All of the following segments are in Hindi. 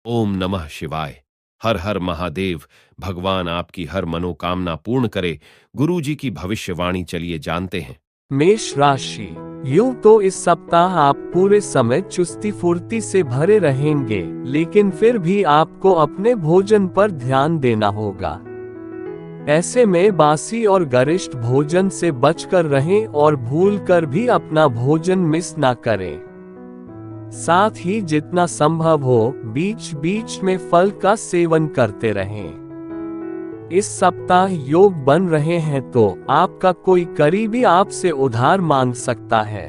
ओम नमः शिवाय। हर हर महादेव। भगवान आपकी हर मनोकामना पूर्ण करे। गुरु जी की भविष्यवाणी चलिए जानते हैं। मेष राशि। यूं तो इस सप्ताह आप पूरे समय चुस्ती फुर्ती से भरे रहेंगे, लेकिन फिर भी आपको अपने भोजन पर ध्यान देना होगा। ऐसे में बासी और गरिष्ठ भोजन से बचकर रहें और भूलकर भी अपना भोजन मिस ना करें। साथ ही जितना संभव हो बीच बीच में फल का सेवन करते रहें। इस सप्ताह योग बन रहे हैं तो आपका कोई करीबी आपसे उधार मांग सकता है,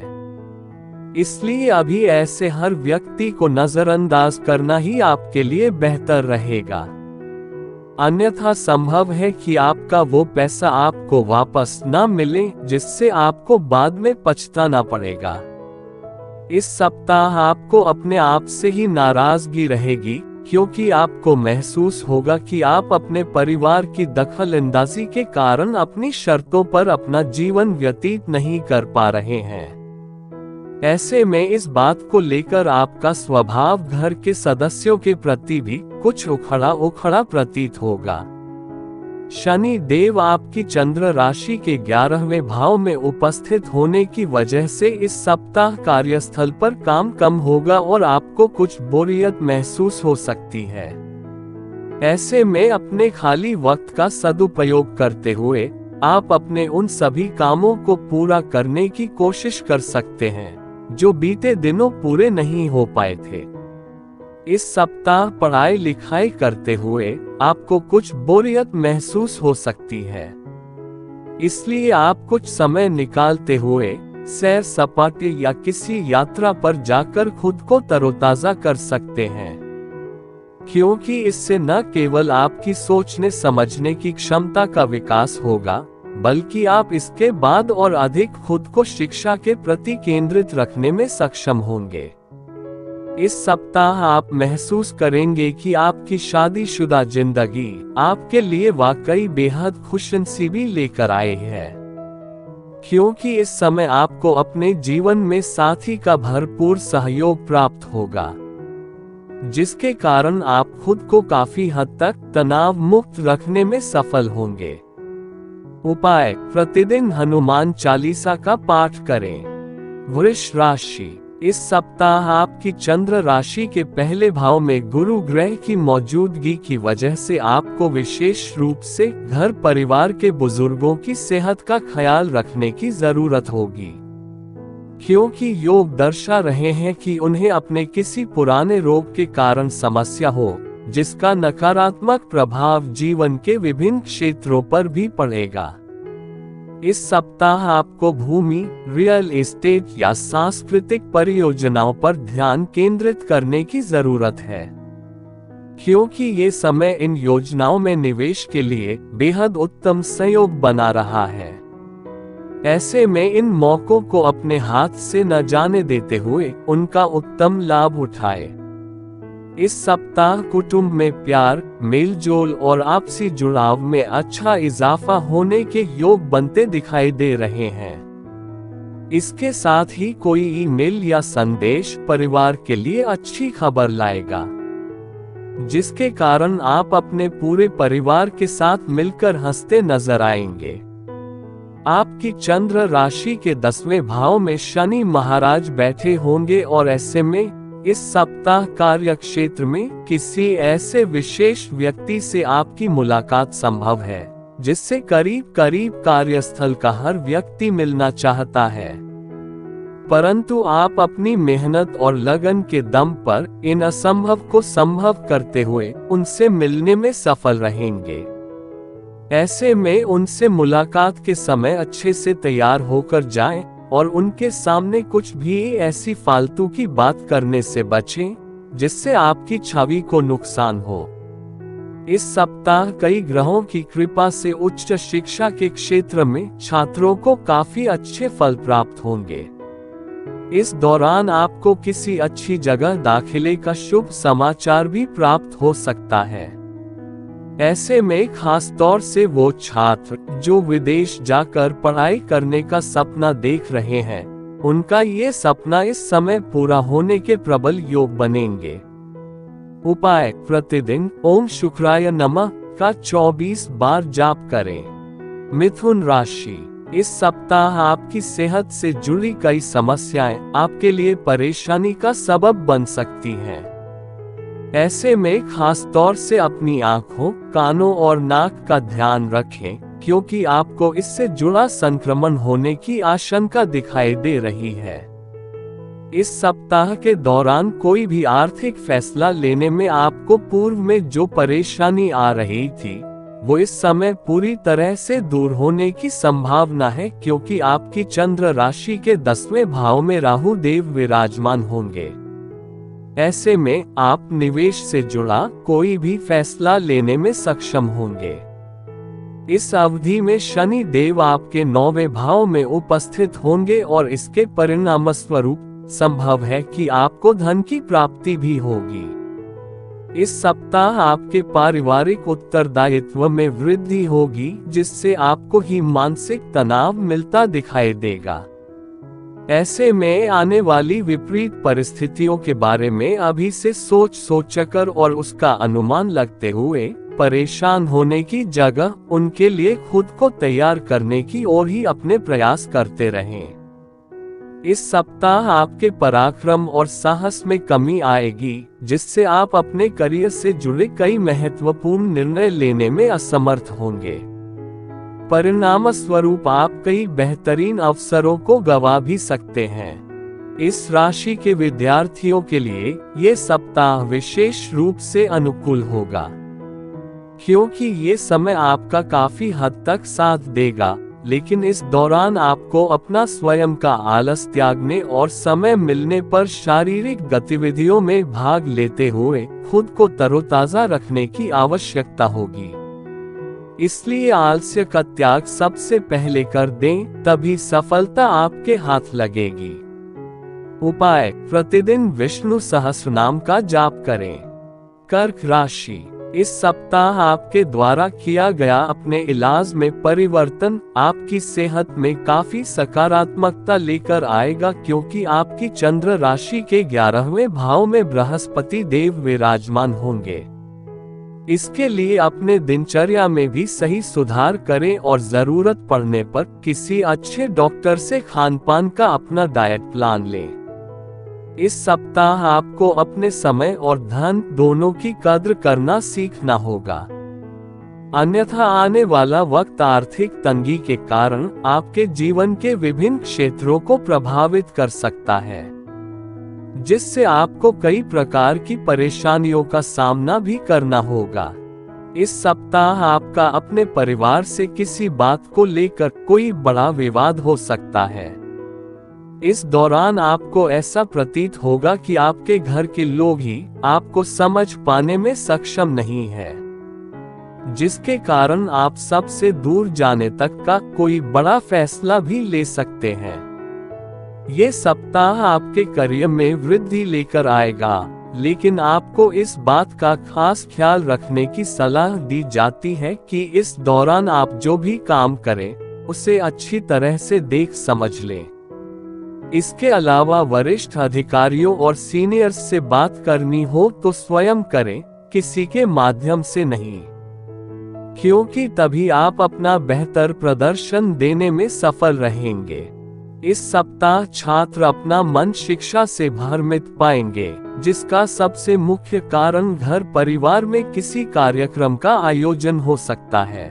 इसलिए अभी ऐसे हर व्यक्ति को नजरअंदाज करना ही आपके लिए बेहतर रहेगा। अन्यथा संभव है कि आपका वो पैसा आपको वापस ना मिले, जिससे आपको बाद में पछताना पड़ेगा। इस सप्ताह आपको अपने आप से ही नाराजगी रहेगी, क्योंकि आपको महसूस होगा कि आप अपने परिवार की दखलअंदाजी के कारण अपनी शर्तों पर अपना जीवन व्यतीत नहीं कर पा रहे हैं। ऐसे में इस बात को लेकर आपका स्वभाव घर के सदस्यों के प्रति भी कुछ उखड़ा उखड़ा प्रतीत होगा। शनि देव आपकी चंद्र राशि के 11वें भाव में उपस्थित होने की वजह से इस सप्ताह कार्यस्थल पर काम कम होगा और आपको कुछ बोरियत महसूस हो सकती है। ऐसे में अपने खाली वक्त का सदुपयोग करते हुए आप अपने उन सभी कामों को पूरा करने की कोशिश कर सकते हैं जो बीते दिनों पूरे नहीं हो पाए थे। इस सप्ताह पढ़ाई लिखाई करते हुए आपको कुछ बोरियत महसूस हो सकती है, इसलिए आप कुछ समय निकालते हुए सैर सपाटे या किसी यात्रा पर जाकर खुद को तरोताजा कर सकते हैं, क्योंकि इससे न केवल आपकी सोचने समझने की क्षमता का विकास होगा, बल्कि आप इसके बाद और अधिक खुद को शिक्षा के प्रति केंद्रित रखने में सक्षम होंगे। इस सप्ताह आप महसूस करेंगे कि आपकी शादीशुदा जिंदगी आपके लिए वाकई बेहद खुशनसीबी लेकर आई है, क्योंकि इस समय आपको अपने जीवन में साथी का भरपूर सहयोग प्राप्त होगा, जिसके कारण आप खुद को काफी हद तक तनाव मुक्त रखने में सफल होंगे। उपाय: प्रतिदिन हनुमान चालीसा का पाठ करें। वृष राशि। इस सप्ताह आपकी चंद्र राशि के पहले भाव में गुरु ग्रह की मौजूदगी की वजह से आपको विशेष रूप से घर परिवार के बुजुर्गों की सेहत का ख्याल रखने की जरूरत होगी, क्योंकि योग दर्शा रहे हैं कि उन्हें अपने किसी पुराने रोग के कारण समस्या हो, जिसका नकारात्मक प्रभाव जीवन के विभिन्न क्षेत्रों पर भी पड़ेगा। इस सप्ताह आपको भूमि, रियल एस्टेट या सांस्कृतिक परियोजनाओं पर ध्यान केंद्रित करने की जरूरत है, क्योंकि ये समय इन योजनाओं में निवेश के लिए बेहद उत्तम संयोग बना रहा है। ऐसे में इन मौकों को अपने हाथ से न जाने देते हुए उनका उत्तम लाभ उठाएं। इस सप्ताह कुटुंब में प्यार, मेलजोल और आपसी जुड़ाव में अच्छा इजाफा होने के योग बनते दिखाई दे रहे हैं। इसके साथ ही कोई ईमेल या संदेश परिवार के लिए अच्छी खबर लाएगा, जिसके कारण आप अपने पूरे परिवार के साथ मिलकर हंसते नजर आएंगे। आपकी चंद्र राशि के 10वें भाव में शनि महाराज बैठे होंगे और ऐसे में इस सप्ताह कार्य क्षेत्र में किसी ऐसे विशेष व्यक्ति से आपकी मुलाकात संभव है, जिससे करीब करीब कार्यस्थल का हर व्यक्ति मिलना चाहता है, परंतु आप अपनी मेहनत और लगन के दम पर इन असंभव को संभव करते हुए उनसे मिलने में सफल रहेंगे। ऐसे में उनसे मुलाकात के समय अच्छे से तैयार होकर जाएं और उनके सामने कुछ भी ऐसी फालतू की बात करने से बचें जिससे आपकी छवि को नुकसान हो। इस सप्ताह कई ग्रहों की कृपा से उच्च शिक्षा के क्षेत्र में छात्रों को काफी अच्छे फल प्राप्त होंगे। इस दौरान आपको किसी अच्छी जगह दाखिले का शुभ समाचार भी प्राप्त हो सकता है। ऐसे में खास तौर से वो छात्र जो विदेश जाकर पढ़ाई करने का सपना देख रहे हैं, उनका ये सपना इस समय पूरा होने के प्रबल योग बनेंगे। उपाय: प्रतिदिन ओम शुक्राय नमः का 24 बार जाप करें। मिथुन राशि, इस सप्ताह आपकी सेहत से जुड़ी कई समस्याएं आपके लिए परेशानी का सबब बन सकती हैं। ऐसे में खास तौर से अपनी आंखों, कानों और नाक का ध्यान रखें, क्योंकि आपको इससे जुड़ा संक्रमण होने की आशंका दिखाई दे रही है। इस सप्ताह के दौरान कोई भी आर्थिक फैसला लेने में आपको पूर्व में जो परेशानी आ रही थी, वो इस समय पूरी तरह से दूर होने की संभावना है, क्योंकि आपकी चंद्र राशि के 10वें भाव में राहु देव विराजमान होंगे। ऐसे में आप निवेश से जुड़ा कोई भी फैसला लेने में सक्षम होंगे। इस अवधि में शनि देव आपके 9वें भाव में उपस्थित होंगे और इसके परिणामस्वरूप संभव है कि आपको धन की प्राप्ति भी होगी। इस सप्ताह आपके पारिवारिक उत्तरदायित्व में वृद्धि होगी, जिससे आपको ही मानसिक तनाव मिलता दिखाई देगा। ऐसे में आने वाली विपरीत परिस्थितियों के बारे में अभी से सोचकर और उसका अनुमान लगते हुए परेशान होने की जगह उनके लिए खुद को तैयार करने की ओर ही अपने प्रयास करते रहें। इस सप्ताह आपके पराक्रम और साहस में कमी आएगी, जिससे आप अपने करियर से जुड़े कई महत्वपूर्ण निर्णय लेने में असमर्थ होंगे। परिणामस्वरूप आप कई बेहतरीन अवसरों को गंवा भी सकते हैं। इस राशि के विद्यार्थियों के लिए ये सप्ताह विशेष रूप से अनुकूल होगा, क्योंकि ये समय आपका काफी हद तक साथ देगा, लेकिन इस दौरान आपको अपना स्वयं का आलस त्यागने और समय मिलने पर शारीरिक गतिविधियों में भाग लेते हुए खुद को तरोताजा रखने की आवश्यकता होगी। इसलिए आलस्य का त्याग सबसे पहले कर दें, तभी सफलता आपके हाथ लगेगी। उपाय: प्रतिदिन विष्णु सहस्रनाम का जाप करें। कर्क राशि, इस सप्ताह आपके द्वारा किया गया अपने इलाज में परिवर्तन आपकी सेहत में काफी सकारात्मकता लेकर आएगा, क्योंकि आपकी चंद्र राशि के 11वें भाव में बृहस्पति देव विराजमान होंगे। इसके लिए अपने दिनचर्या में भी सही सुधार करें और जरूरत पड़ने पर किसी अच्छे डॉक्टर से खानपान का अपना डाइट प्लान लें। इस सप्ताह आपको अपने समय और धन दोनों की कद्र करना सीखना होगा, अन्यथा आने वाला वक्त आर्थिक तंगी के कारण आपके जीवन के विभिन्न क्षेत्रों को प्रभावित कर सकता है, जिससे आपको कई प्रकार की परेशानियों का सामना भी करना होगा। इस सप्ताह आपका अपने परिवार से किसी बात को लेकर कोई बड़ा विवाद हो सकता है। इस दौरान आपको ऐसा प्रतीत होगा कि आपके घर के लोग ही आपको समझ पाने में सक्षम नहीं है, जिसके कारण आप सबसे दूर जाने तक का कोई बड़ा फैसला भी ले सकते हैं। ये सप्ताह आपके करियर में वृद्धि लेकर आएगा, लेकिन आपको इस बात का खास ख्याल रखने की सलाह दी जाती है कि इस दौरान आप जो भी काम करें उसे अच्छी तरह से देख समझ लें। इसके अलावा वरिष्ठ अधिकारियों और सीनियर्स से बात करनी हो तो स्वयं करें, किसी के माध्यम से नहीं, क्योंकि तभी आप अपना बेहतर प्रदर्शन देने में सफल रहेंगे। इस सप्ताह छात्र अपना मन शिक्षा से भ्रमित पाएंगे, जिसका सबसे मुख्य कारण घर परिवार में किसी कार्यक्रम का आयोजन हो सकता है।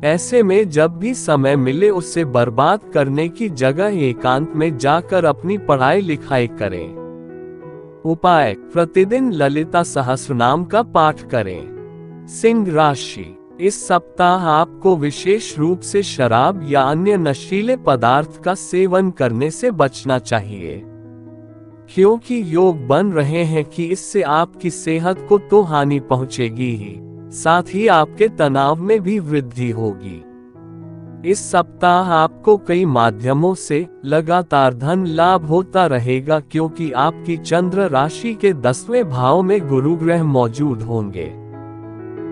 ऐसे में जब भी समय मिले उसे बर्बाद करने की जगह एकांत में जाकर अपनी पढ़ाई लिखाई करें। उपाय: प्रतिदिन ललिता सहस्रनाम का पाठ करें। सिंह राशि, इस सप्ताह आपको विशेष रूप से शराब या अन्य नशीले पदार्थ का सेवन करने से बचना चाहिए, क्योंकि योग बन रहे हैं कि इससे आपकी सेहत को तो हानि पहुंचेगी ही, साथ ही आपके तनाव में भी वृद्धि होगी। इस सप्ताह आपको कई माध्यमों से लगातार धन लाभ होता रहेगा, क्योंकि आपकी चंद्र राशि के 10वें भाव में गुरु ग्रह मौजूद होंगे।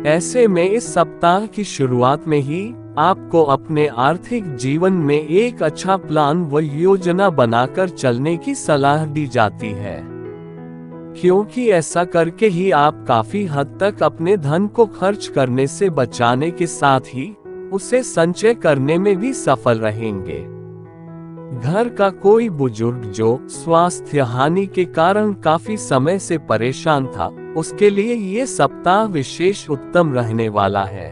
ऐसे में इस सप्ताह की शुरुआत में ही आपको अपने आर्थिक जीवन में एक अच्छा प्लान व योजना बनाकर चलने की सलाह दी जाती है, क्योंकि ऐसा करके ही आप काफी हद तक अपने धन को खर्च करने से बचाने के साथ ही उसे संचय करने में भी सफल रहेंगे। घर का कोई बुजुर्ग जो स्वास्थ्य हानि के कारण काफी समय से परेशान था, उसके लिए ये सप्ताह विशेष उत्तम रहने वाला है,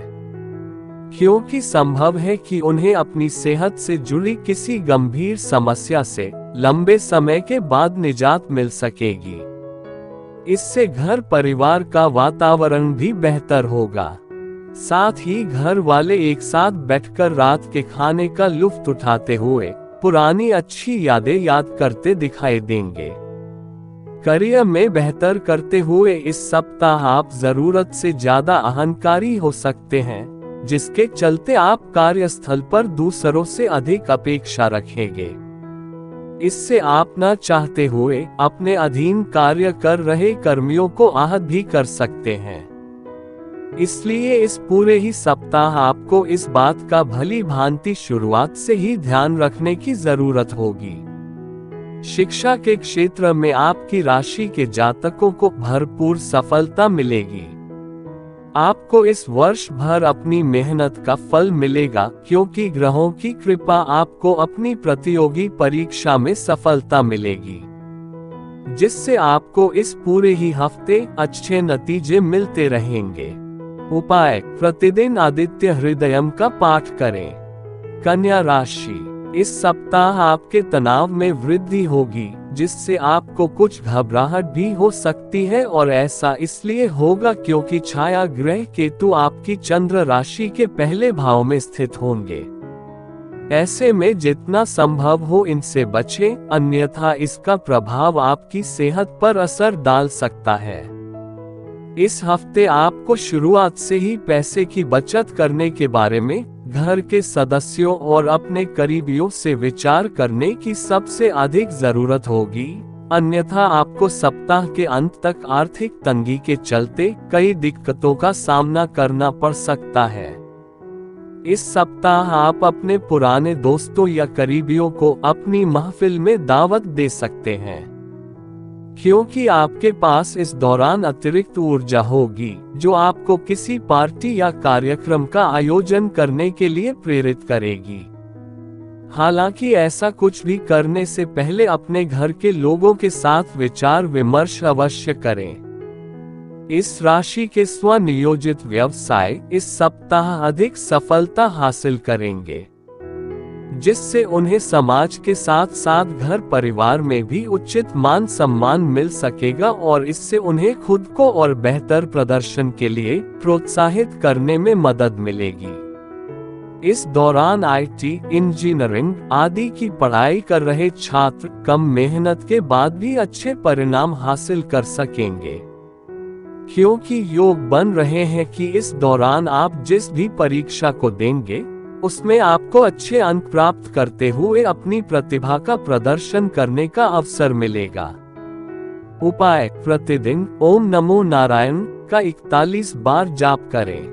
क्योंकि संभव है कि उन्हें अपनी सेहत से जुड़ी किसी गंभीर समस्या से लंबे समय के बाद निजात मिल सकेगी। इससे घर परिवार का वातावरण भी बेहतर होगा। साथ ही घर वाले एक साथ बैठकर रात के खाने का लुत्फ उठाते हुए पुरानी अच्छी यादें याद करते दिखाई देंगे। करियर में बेहतर करते हुए इस सप्ताह आप जरूरत से ज्यादा अहंकारी हो सकते हैं, जिसके चलते आप कार्यस्थल पर दूसरों से अधिक अपेक्षा रखेंगे। इससे आप न चाहते हुए अपने अधीन कार्य कर रहे कर्मियों को आहत भी कर सकते हैं। इसलिए इस पूरे ही सप्ताह आपको इस बात का भली भांति शुरुआत से ही ध्यान रखने की जरूरत होगी। शिक्षा के क्षेत्र में आपकी राशि के जातकों को भरपूर सफलता मिलेगी। आपको इस वर्ष भर अपनी मेहनत का फल मिलेगा, क्योंकि ग्रहों की कृपा आपको अपनी प्रतियोगी परीक्षा में सफलता मिलेगी, जिससे आपको इस पूरे ही हफ्ते अच्छे नतीजे मिलते रहेंगे। उपाय: प्रतिदिन आदित्य हृदयम का पाठ करें। कन्या राशि, इस सप्ताह आपके तनाव में वृद्धि होगी, जिससे आपको कुछ घबराहट भी हो सकती है, और ऐसा इसलिए होगा क्योंकि छाया ग्रह केतु आपकी चंद्र राशि के पहले भाव में स्थित होंगे। ऐसे में जितना संभव हो इनसे बचें, अन्यथा इसका प्रभाव आपकी सेहत पर असर डाल सकता है। इस हफ्ते आपको शुरुआत से ही पैसे की बचत करने के बारे में घर के सदस्यों और अपने करीबियों से विचार करने की सबसे अधिक जरूरत होगी, अन्यथा आपको सप्ताह के अंत तक आर्थिक तंगी के चलते कई दिक्कतों का सामना करना पड़ सकता है। इस सप्ताह आप अपने पुराने दोस्तों या करीबियों को अपनी महफिल में दावत दे सकते हैं, क्योंकि आपके पास इस दौरान अतिरिक्त ऊर्जा होगी जो आपको किसी पार्टी या कार्यक्रम का आयोजन करने के लिए प्रेरित करेगी। हालांकि ऐसा कुछ भी करने से पहले अपने घर के लोगों के साथ विचार विमर्श अवश्य करें। इस राशि के स्वनियोजित व्यवसाय इस सप्ताह अधिक सफलता हासिल करेंगे, जिससे उन्हें समाज के साथ साथ घर परिवार में भी उचित मान सम्मान मिल सकेगा, और इससे उन्हें खुद को और बेहतर प्रदर्शन के लिए प्रोत्साहित करने में मदद मिलेगी। इस दौरान आईटी, इंजीनियरिंग आदि की पढ़ाई कर रहे छात्र कम मेहनत के बाद भी अच्छे परिणाम हासिल कर सकेंगे, क्योंकि योग बन रहे हैं कि इस दौरान आप जिस भी परीक्षा को देंगे उसमें आपको अच्छे अंक प्राप्त करते हुए अपनी प्रतिभा का प्रदर्शन करने का अवसर मिलेगा। उपाय: प्रतिदिन ओम नमो नारायण का 41 बार जाप करें।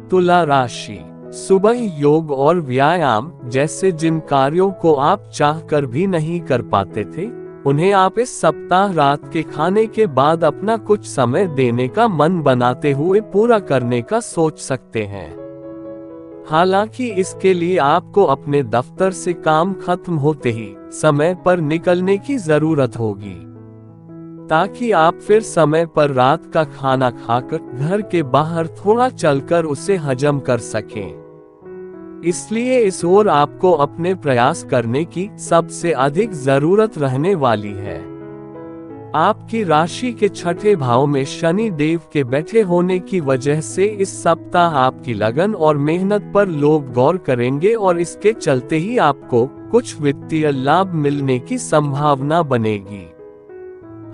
तुला राशि, सुबह योग और व्यायाम जैसे जिन कार्यों को आप चाहकर भी नहीं कर पाते थे, उन्हें आप इस सप्ताह रात के खाने के बाद अपना कुछ समय देने का मन बनाते हुए पूरा करने का सोच सकते हैं। हालांकि इसके लिए आपको अपने दफ्तर से काम खत्म होते ही समय पर निकलने की जरूरत होगी, ताकि आप फिर समय पर रात का खाना खाकर घर के बाहर थोड़ा चलकर उसे हजम कर सकें। इसलिए इस ओर आपको अपने प्रयास करने की सबसे अधिक जरूरत रहने वाली है। आपकी राशि के छठे भाव में शनि देव के बैठे होने की वजह से इस सप्ताह आपकी लगन और मेहनत पर लोग गौर करेंगे, और इसके चलते ही आपको कुछ वित्तीय लाभ मिलने की संभावना बनेगी।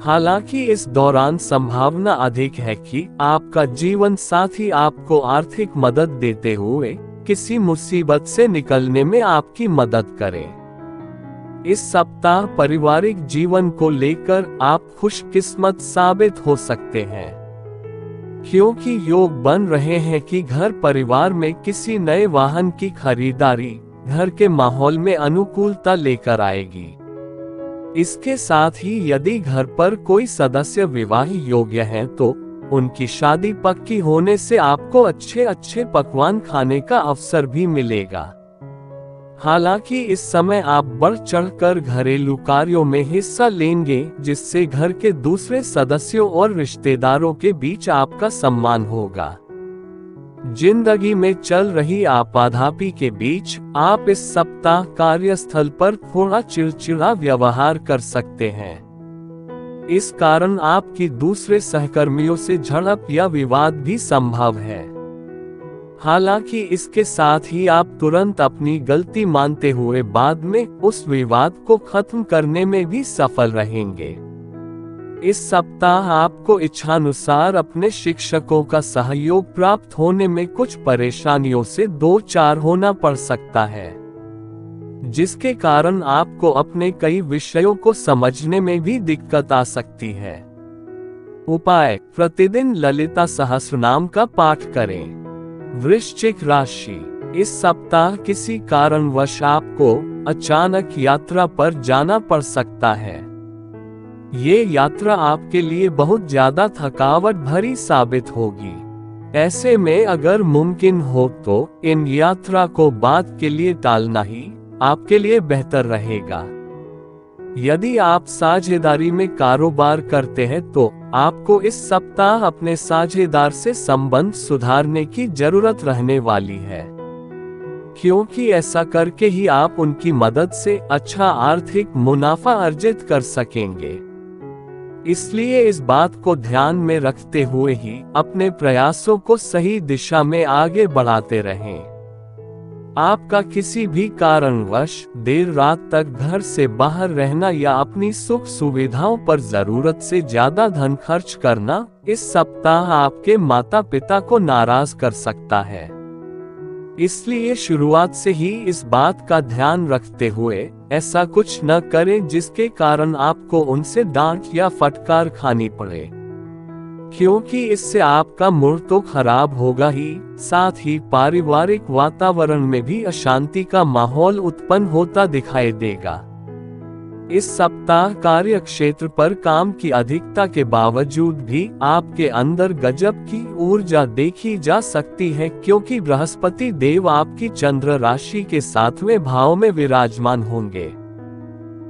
हालांकि इस दौरान संभावना अधिक है कि आपका जीवन साथी आपको आर्थिक मदद देते हुए किसी मुसीबत से निकलने में आपकी मदद करें। इस सप्ताह पारिवारिक जीवन को लेकर आप खुशकिस्मत साबित हो सकते हैं, क्योंकि योग बन रहे हैं कि घर परिवार में किसी नए वाहन की खरीदारी घर के माहौल में अनुकूलता लेकर आएगी। इसके साथ ही यदि घर पर कोई सदस्य विवाह योग्य है तो उनकी शादी पक्की होने से आपको अच्छे अच्छे पकवान खाने का अवसर भी मिलेगा। हालांकि इस समय आप बढ़ चढ़कर घरेलू कार्यों में हिस्सा लेंगे, जिससे घर के दूसरे सदस्यों और रिश्तेदारों के बीच आपका सम्मान होगा। जिंदगी में चल रही आपाधापी के बीच आप इस सप्ताह कार्यस्थल पर थोड़ा चिड़चिड़ा व्यवहार कर सकते हैं। इस कारण आपकी दूसरे सहकर्मियों से झड़प या विवाद भी संभव है। हालांकि इसके साथ ही आप तुरंत अपनी गलती मानते हुए बाद में उस विवाद को खत्म करने में भी सफल रहेंगे। इस सप्ताह आपको इच्छानुसार अपने शिक्षकों का सहयोग प्राप्त होने में कुछ परेशानियों से दो चार होना पड़ सकता है, जिसके कारण आपको अपने कई विषयों को समझने में भी दिक्कत आ सकती है। उपाय: प्रतिदिन ललिता सहस्रनाम का पाठ करें। वृश्चिक राशि, इस सप्ताह किसी कारणवश आपको अचानक यात्रा पर जाना पड़ सकता है। ये यात्रा आपके लिए बहुत ज्यादा थकावट भरी साबित होगी। ऐसे में अगर मुमकिन हो तो इन यात्रा को बाद के लिए टालना ही आपके लिए बेहतर रहेगा। यदि आप साझेदारी में कारोबार करते हैं तो आपको इस सप्ताह अपने साझेदार से संबंध सुधारने की जरूरत रहने वाली है, क्योंकि ऐसा करके ही आप उनकी मदद से अच्छा आर्थिक मुनाफा अर्जित कर सकेंगे। इसलिए इस बात को ध्यान में रखते हुए ही अपने प्रयासों को सही दिशा में आगे बढ़ाते रहें। आपका किसी भी कारणवश देर रात तक घर से बाहर रहना या अपनी सुख सुविधाओं पर जरूरत से ज्यादा धन खर्च करना इस सप्ताह आपके माता पिता को नाराज कर सकता है। इसलिए शुरुआत से ही इस बात का ध्यान रखते हुए ऐसा कुछ न करें जिसके कारण आपको उनसे डांट या फटकार खानी पड़े, क्योंकि इससे आपका मूड तो खराब होगा ही, साथ ही पारिवारिक वातावरण में भी अशांति का माहौल उत्पन्न होता दिखाई देगा। इस सप्ताह कार्य क्षेत्र पर काम की अधिकता के बावजूद भी आपके अंदर गजब की ऊर्जा देखी जा सकती है, क्योंकि बृहस्पति देव आपकी चंद्र राशि के 7वें भाव में विराजमान होंगे।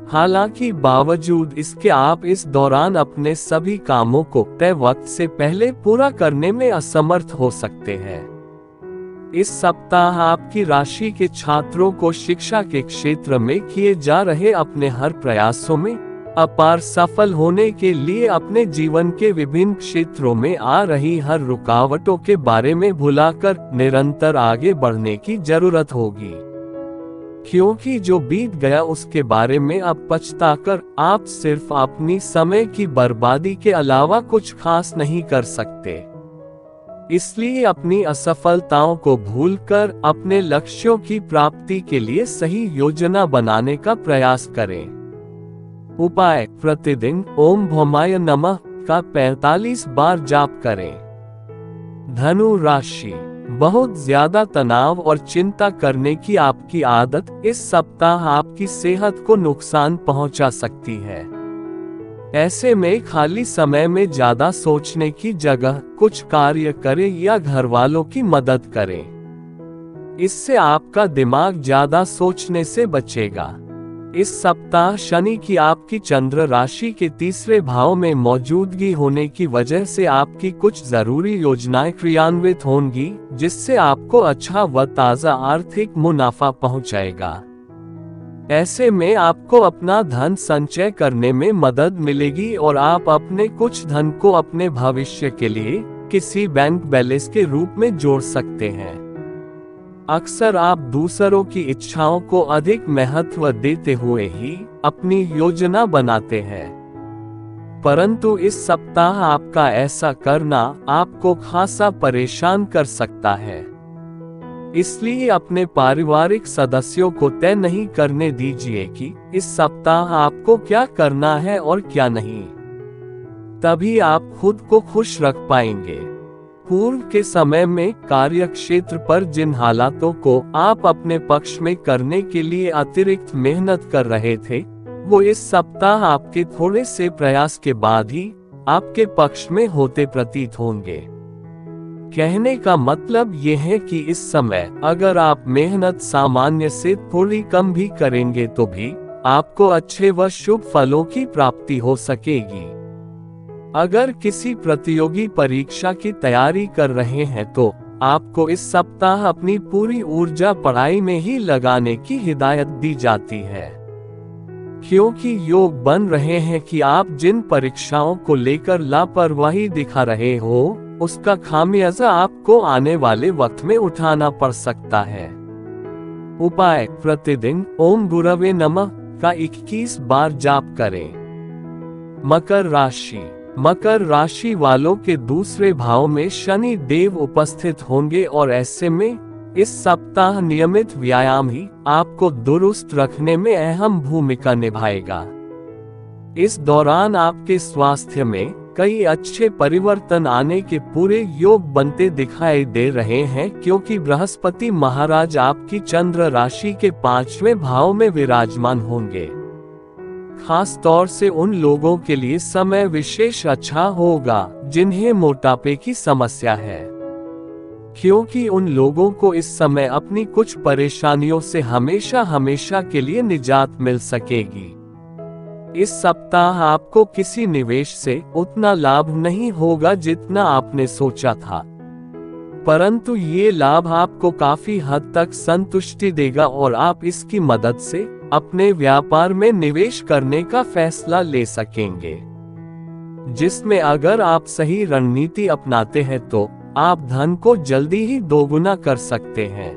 हालांकि बावजूद इसके आप इस दौरान अपने सभी कामों को तय वक्त से पहले पूरा करने में असमर्थ हो सकते हैं। इस सप्ताह आपकी राशि के छात्रों को शिक्षा के क्षेत्र में किए जा रहे अपने हर प्रयासों में अपार सफल होने के लिए अपने जीवन के विभिन्न क्षेत्रों में आ रही हर रुकावटों के बारे में भुलाकर निरंतर आगे बढ़ने की जरूरत होगी, क्योंकि जो बीत गया उसके बारे में अब पछताकर आप सिर्फ अपनी समय की बर्बादी के अलावा कुछ खास नहीं कर सकते। इसलिए अपनी असफलताओं को भूलकर अपने लक्ष्यों की प्राप्ति के लिए सही योजना बनाने का प्रयास करें। उपाय: प्रतिदिन ओम भौमाय नमः का 45 बार जाप करें। धनु राशि, बहुत ज्यादा तनाव और चिंता करने की आपकी आदत इस सप्ताह आपकी सेहत को नुकसान पहुंचा सकती है। ऐसे में खाली समय में ज्यादा सोचने की जगह कुछ कार्य करें या घर वालों की मदद करें। इससे आपका दिमाग ज्यादा सोचने से बचेगा। इस सप्ताह शनि की आपकी चंद्र राशि के 3रे भाव में मौजूदगी होने की वजह से आपकी कुछ जरूरी योजनाएं क्रियान्वित होंगी, जिससे आपको अच्छा व ताज़ा आर्थिक मुनाफा पहुंचाएगा। ऐसे में आपको अपना धन संचय करने में मदद मिलेगी और आप अपने कुछ धन को अपने भविष्य के लिए किसी बैंक बैलेंस के रूप में जोड़ सकते हैं। अक्सर आप दूसरों की इच्छाओं को अधिक महत्व देते हुए ही अपनी योजना बनाते हैं, परंतु इस सप्ताह आपका ऐसा करना आपको खासा परेशान कर सकता है। इसलिए अपने पारिवारिक सदस्यों को तय नहीं करने दीजिए कि इस सप्ताह आपको क्या करना है और क्या नहीं। तभी आप खुद को खुश रख पाएंगे। पूर्व के समय में कार्य क्षेत्र पर जिन हालातों को आप अपने पक्ष में करने के लिए अतिरिक्त मेहनत कर रहे थे, वो इस सप्ताह आपके थोड़े से प्रयास के बाद ही आपके पक्ष में होते प्रतीत होंगे। कहने का मतलब ये है कि इस समय अगर आप मेहनत सामान्य से थोड़ी कम भी करेंगे तो भी आपको अच्छे व शुभ फलों की प्राप्ति हो सकेगी। अगर किसी प्रतियोगी परीक्षा की तैयारी कर रहे हैं तो आपको इस सप्ताह अपनी पूरी ऊर्जा पढ़ाई में ही लगाने की हिदायत दी जाती है, क्योंकि योग बन रहे हैं कि आप जिन परीक्षाओं को लेकर लापरवाही दिखा रहे हो उसका खामियाजा आपको आने वाले वक्त में उठाना पड़ सकता है। उपाय: प्रतिदिन ओम गुरवे नमः का 21 बार जाप करें। मकर राशि: मकर राशि वालों के दूसरे भाव में शनि देव उपस्थित होंगे और ऐसे में इस सप्ताह नियमित व्यायाम ही आपको दुरुस्त रखने में अहम भूमिका निभाएगा। इस दौरान आपके स्वास्थ्य में कई अच्छे परिवर्तन आने के पूरे योग बनते दिखाई दे रहे हैं, क्योंकि बृहस्पति महाराज आपकी चंद्र राशि के 5वें भाव में विराजमान होंगे। खास तौर से उन लोगों के लिए समय विशेष अच्छा होगा जिन्हें मोटापे की समस्या है, क्योंकि उन लोगों को इस समय अपनी कुछ परेशानियों से हमेशा हमेशा के लिए निजात मिल सकेगी। इस सप्ताह आपको किसी निवेश से उतना लाभ नहीं होगा जितना आपने सोचा था, परंतु ये लाभ आपको काफी हद तक संतुष्टि देगा और आप इसकी मदद से अपने व्यापार में निवेश करने का फैसला ले सकेंगे, जिसमें अगर आप सही रणनीति अपनाते हैं तो आप धन को जल्दी ही दोगुना कर सकते हैं।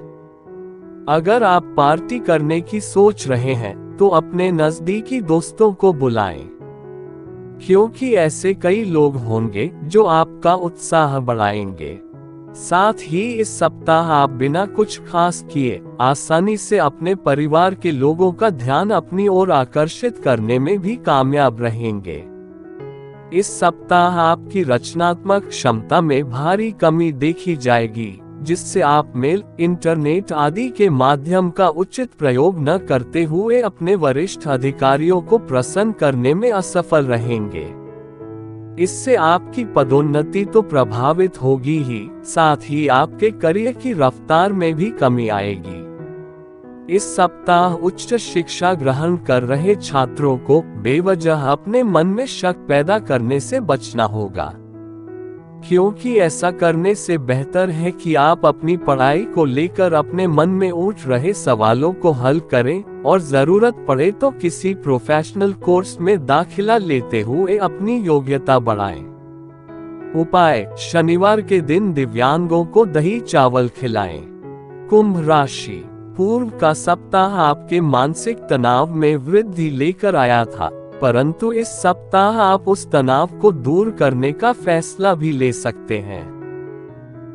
अगर आप पार्टी करने की सोच रहे हैं तो अपने नजदीकी दोस्तों को बुलाएं, क्योंकि ऐसे कई लोग होंगे जो आपका उत्साह बढ़ाएंगे। साथ ही इस सप्ताह आप बिना कुछ खास किए आसानी से अपने परिवार के लोगों का ध्यान अपनी ओर आकर्षित करने में भी कामयाब रहेंगे। इस सप्ताह आपकी रचनात्मक क्षमता में भारी कमी देखी जाएगी, जिससे आप मेल, इंटरनेट आदि के माध्यम का उचित प्रयोग न करते हुए अपने वरिष्ठ अधिकारियों को प्रसन्न करने में असफल रहेंगे। इससे आपकी पदोन्नति तो प्रभावित होगी ही, साथ ही आपके करियर की रफ्तार में भी कमी आएगी। इस सप्ताह उच्च शिक्षा ग्रहण कर रहे छात्रों को बेवजह अपने मन में शक पैदा करने से बचना होगा, क्योंकि ऐसा करने से बेहतर है कि आप अपनी पढ़ाई को लेकर अपने मन में उठ रहे सवालों को हल करें और जरूरत पड़े तो किसी प्रोफेशनल कोर्स में दाखिला लेते हुए अपनी योग्यता बढ़ाएं। उपाय: शनिवार के दिन दिव्यांगों को दही चावल खिलाएं। कुंभ राशि: पूर्व का सप्ताह आपके मानसिक तनाव में वृद्धि लेकर आया था, परंतु इस सप्ताह आप उस तनाव को दूर करने का फैसला भी ले सकते हैं।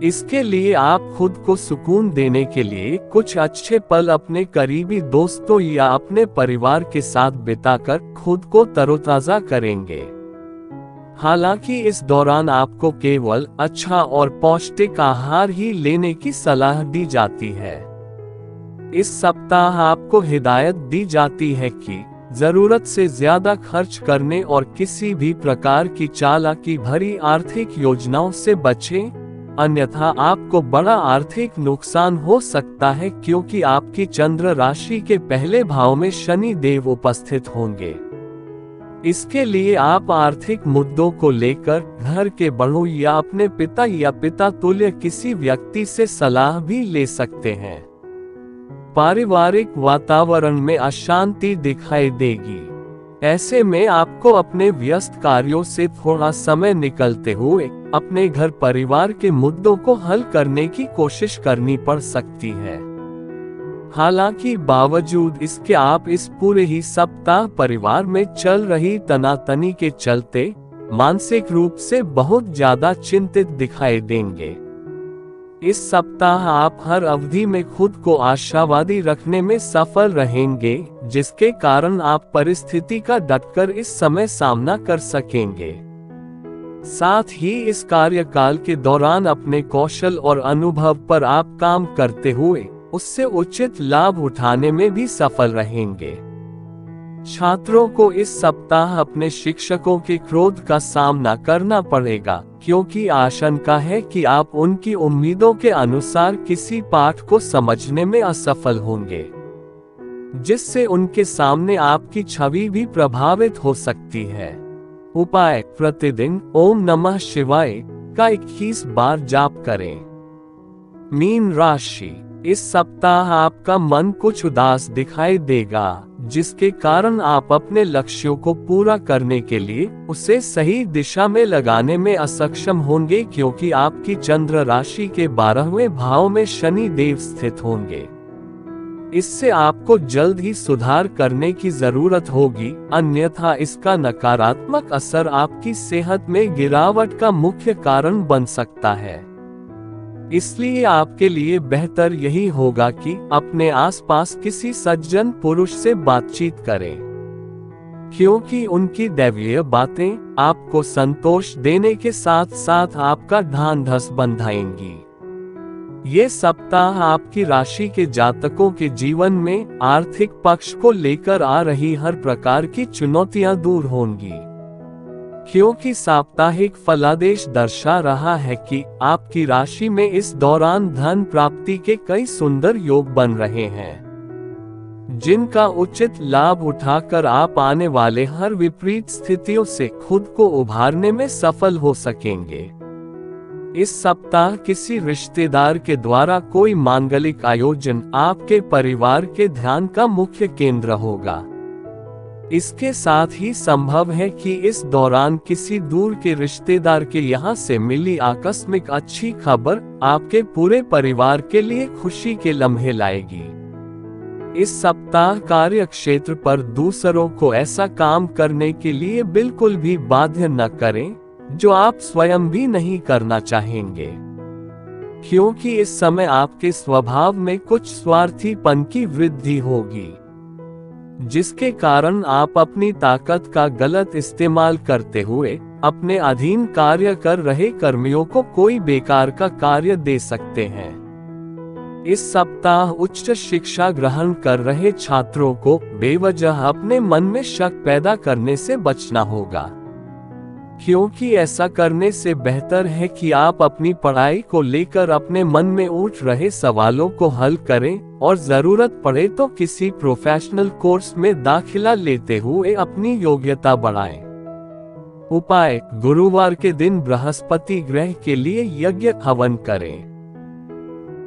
इसके लिए आप खुद को सुकून देने के लिए कुछ अच्छे पल अपने करीबी दोस्तों या अपने परिवार के साथ बिताकर खुद को तरोताजा करेंगे। हालांकि इस दौरान आपको केवल अच्छा और पौष्टिक आहार ही लेने की सलाह दी जाती है। इस सप्ताह आपको हिदायत दी जाती है कि जरूरत से ज्यादा खर्च करने और किसी भी प्रकार की चालाकी भरी आर्थिक योजनाओं से बचें, अन्यथा आपको बड़ा आर्थिक नुकसान हो सकता है, क्योंकि आपकी चंद्र राशि के पहले भाव में शनि देव उपस्थित होंगे। इसके लिए आप आर्थिक मुद्दों को लेकर घर के बड़ों या अपने पिता या पिता तुल्य किसी व्यक्ति से सलाह भी ले सकते हैं। पारिवारिक वातावरण में अशांति दिखाई देगी। ऐसे में आपको अपने व्यस्त कार्यों से थोड़ा समय निकलते हुए अपने घर परिवार के मुद्दों को हल करने की कोशिश करनी पड़ सकती है। हालांकि बावजूद इसके आप इस पूरे ही सप्ताह परिवार में चल रही तनातनी के चलते मानसिक रूप से बहुत ज्यादा चिंतित दिखाई देंगे। इस सप्ताह आप हर अवधि में खुद को आशावादी रखने में सफल रहेंगे, जिसके कारण आप परिस्थिति का डटकर इस समय सामना कर सकेंगे। साथ ही इस कार्यकाल के दौरान अपने कौशल और अनुभव पर आप काम करते हुए उससे उचित लाभ उठाने में भी सफल रहेंगे। छात्रों को इस सप्ताह अपने शिक्षकों के क्रोध का सामना करना पड़ेगा, क्योंकि आशंका है कि आप उनकी उम्मीदों के अनुसार किसी पाठ को समझने में असफल होंगे, जिससे उनके सामने आपकी छवि भी प्रभावित हो सकती है। उपाय: प्रतिदिन ओम नमः शिवाय का 21 बार जाप करें। मीन राशि: इस सप्ताह आपका मन कुछ उदास दिखाई देगा, जिसके कारण आप अपने लक्ष्यों को पूरा करने के लिए उसे सही दिशा में लगाने में असक्षम होंगे, क्योंकि आपकी चंद्र राशि के 12वें भाव में शनि देव स्थित होंगे। इससे आपको जल्द ही सुधार करने की जरूरत होगी, अन्यथा इसका नकारात्मक असर आपकी सेहत में गिरावट का मुख्य कारण बन सकता है। इसलिए आपके लिए बेहतर यही होगा कि अपने आसपास किसी सज्जन पुरुष से बातचीत करें, क्योंकि उनकी दैवीय बातें आपको संतोष देने के साथ साथ आपका ढांढस बंधाएंगी। ये सप्ताह आपकी राशि के जातकों के जीवन में आर्थिक पक्ष को लेकर आ रही हर प्रकार की चुनौतियां दूर होंगी, क्योंकि साप्ताहिक फलादेश दर्शा रहा है कि आपकी राशि में इस दौरान धन प्राप्ति के कई सुंदर योग बन रहे हैं, जिनका उचित लाभ उठाकर आप आने वाले हर विपरीत स्थितियों से खुद को उभारने में सफल हो सकेंगे। इस सप्ताह किसी रिश्तेदार के द्वारा कोई मांगलिक आयोजन आपके परिवार के ध्यान का मुख्य केंद्र होगा। इसके साथ ही संभव है कि इस दौरान किसी दूर के रिश्तेदार के यहाँ से मिली आकस्मिक अच्छी खबर आपके पूरे परिवार के लिए खुशी के लम्हे लाएगी। इस सप्ताह कार्य क्षेत्र पर दूसरों को ऐसा काम करने के लिए बिल्कुल भी बाध्य न करें जो आप स्वयं भी नहीं करना चाहेंगे, क्योंकि इस समय आपके स्वभाव में कुछ स्वार्थीपन की वृद्धि होगी, जिसके कारण आप अपनी ताकत का गलत इस्तेमाल करते हुए अपने अधीन कार्य कर रहे कर्मियों को कोई बेकार का कार्य दे सकते हैं। इस सप्ताह उच्च शिक्षा ग्रहण कर रहे छात्रों को बेवजह अपने मन में शक पैदा करने से बचना होगा, क्योंकि ऐसा करने से बेहतर है कि आप अपनी पढ़ाई को लेकर अपने मन में उठ रहे सवालों को हल करें और जरूरत पड़े तो किसी प्रोफेशनल कोर्स में दाखिला लेते हुए अपनी योग्यता बढ़ाएं। उपाय: गुरुवार के दिन बृहस्पति ग्रह के लिए यज्ञ हवन करें।